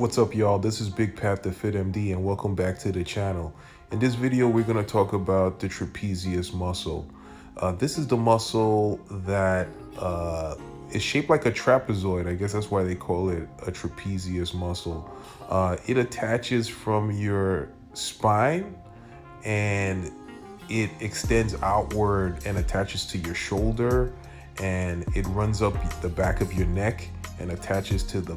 What's up, y'all? This is Big Path the Fit MD, and welcome back to the channel. In this video, we're going to talk about the trapezius muscle. This is the muscle that is shaped like a trapezoid. I guess that's why they call it a trapezius muscle. It attaches from your spine and it extends outward and attaches to your shoulder, and it runs up the back of your neck and attaches to the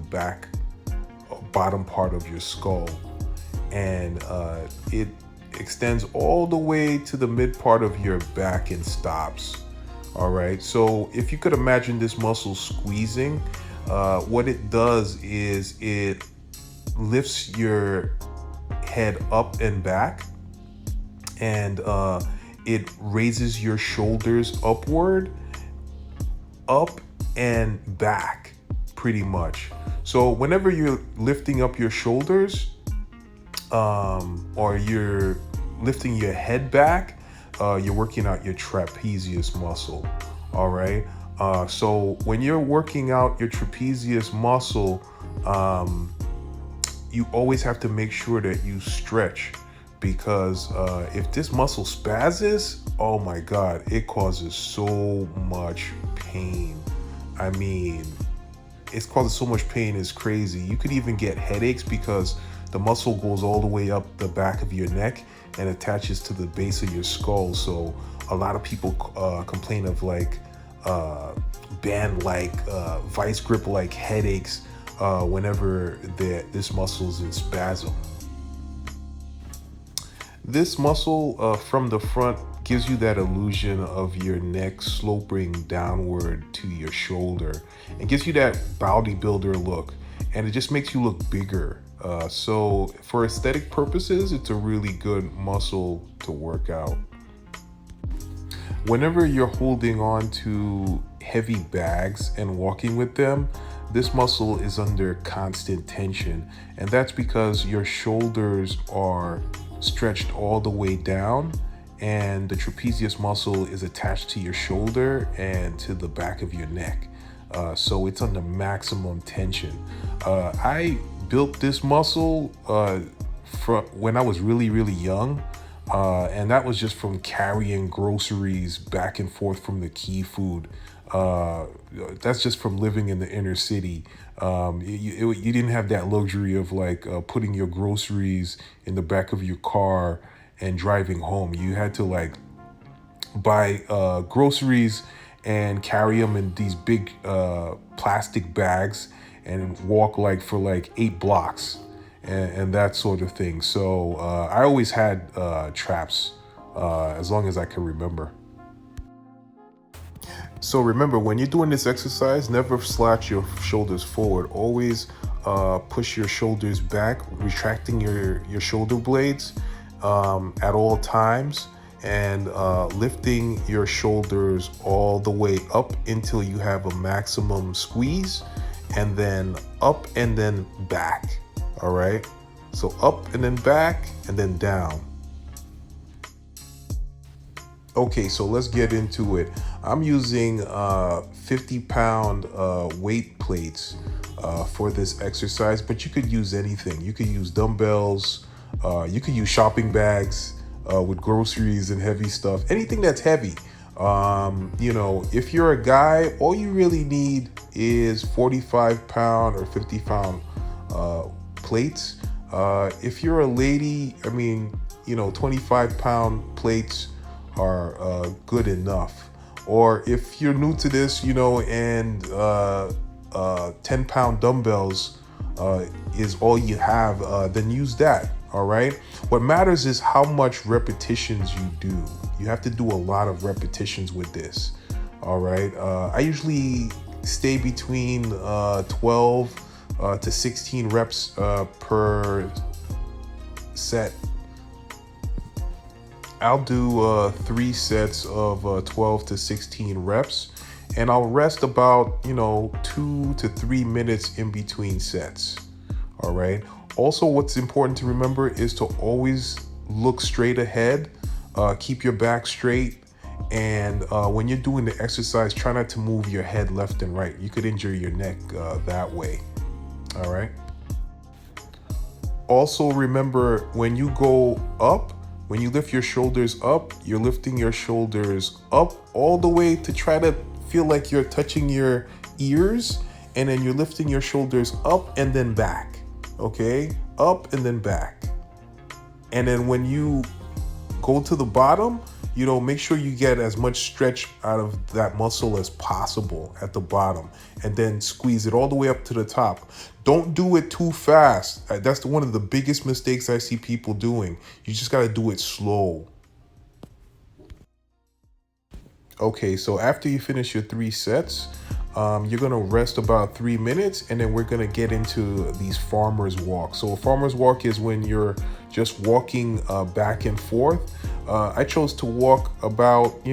bottom part of your skull, and it extends all the way to the mid part of your back and stops. All right, so if you could imagine this muscle squeezing, what it does is it lifts your head up and back, and it raises your shoulders upward, up and back, pretty much. So whenever you're lifting up your shoulders, or you're lifting your head back, you're working out your trapezius muscle. All right. So when you're working out your trapezius muscle, you always have to make sure that you stretch, because if this muscle spazzes, oh my God, it causes so much pain. I mean, it causes so much pain, it's crazy. You could even get headaches because the muscle goes all the way up the back of your neck and attaches to the base of your skull. So a lot of people complain of like band-like, vice grip-like headaches whenever this muscle's in spasm. This muscle from the front gives you that illusion of your neck sloping downward to your shoulder, and gives you that bodybuilder look, and it just makes you look bigger. So for aesthetic purposes, it's a really good muscle to work out. Whenever you're holding on to heavy bags and walking with them, this muscle is under constant tension, and that's because your shoulders are stretched all the way down, and the trapezius muscle is attached to your shoulder and to the back of your neck. So it's under maximum tension. I built this muscle from when I was really young, and that was just from carrying groceries back and forth from the key food. That's just from living in the inner city. You didn't have that luxury of like putting your groceries in the back of your car and driving home. You had to like buy groceries and carry them in these big plastic bags and walk like for like 8 blocks and that sort of thing. So I always had traps as long as I can remember. So remember, when you're doing this exercise, never slouch your shoulders forward. Always push your shoulders back, retracting your shoulder blades at all times, and lifting your shoulders all the way up until you have a maximum squeeze, and then up and then back. All right, so up and then back and then down. Okay, so let's get into it. I'm using 50-pound weight plates for this exercise, but you could use anything. You could use dumbbells, you could use shopping bags with groceries and heavy stuff, anything that's heavy. You know, if you're a guy, all you really need is 45-pound or 50-pound plates. If you're a lady, I mean, you know, 25-pound plates are good enough. Or if you're new to this, you know, and 10-pound dumbbells is all you have, then use that. All right. What matters is how much repetitions you do. You have to do a lot of repetitions with this. All right. I usually stay between 12 to 16 reps per set. I'll do 3 sets of 12 to 16 reps, and I'll rest about, you know, 2 to 3 minutes in between sets. All right. Also, what's important to remember is to always look straight ahead, keep your back straight, and when you're doing the exercise, try not to move your head left and right. You could injure your neck that way. All right. Also remember, when you go up, when you lift your shoulders up, you're lifting your shoulders up all the way to try to feel like you're touching your ears, and then you're lifting your shoulders up and then back, okay? Up and then back. And then when you go to the bottom, you know, make sure you get as much stretch out of that muscle as possible at the bottom, and then squeeze it all the way up to the top. Don't do it too fast. That's one of the biggest mistakes I see people doing. You just got to do it slow. Okay, so after you finish your 3 sets, you're gonna rest about 3 minutes, and then we're gonna get into these farmer's walks. So a farmer's walk is when you're just walking back and forth. I chose to walk about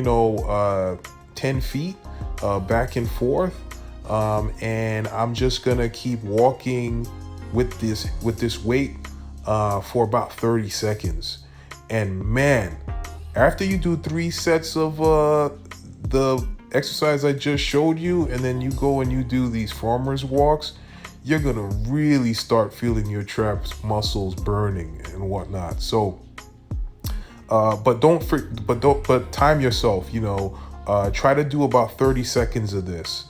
10 feet back and forth, and I'm just gonna keep walking with this weight for about 30 seconds. And man, after you do 3 sets of the exercise I just showed you, and then you go and you do these farmer's walks, you're gonna really start feeling your traps muscles burning and whatnot. So but time yourself, try to do about 30 seconds of this.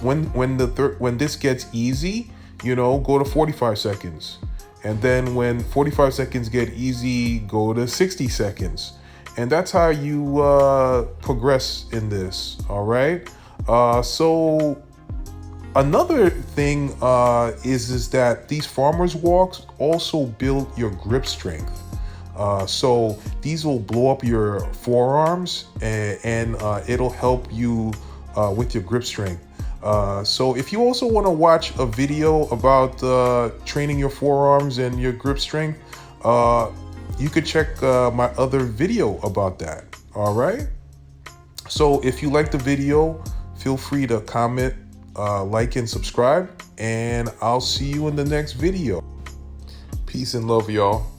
When this gets easy, go to 45 seconds. And then when 45 seconds get easy, go to 60 seconds. And that's how you progress in this, all right? So another thing is that these farmer's walks also build your grip strength. So these will blow up your forearms, and it'll help you with your grip strength. So if you also want to watch a video about training your forearms and your grip strength, you could check my other video about that. All right. So if you like the video, feel free to comment, like, and subscribe, and I'll see you in the next video. Peace and love, y'all.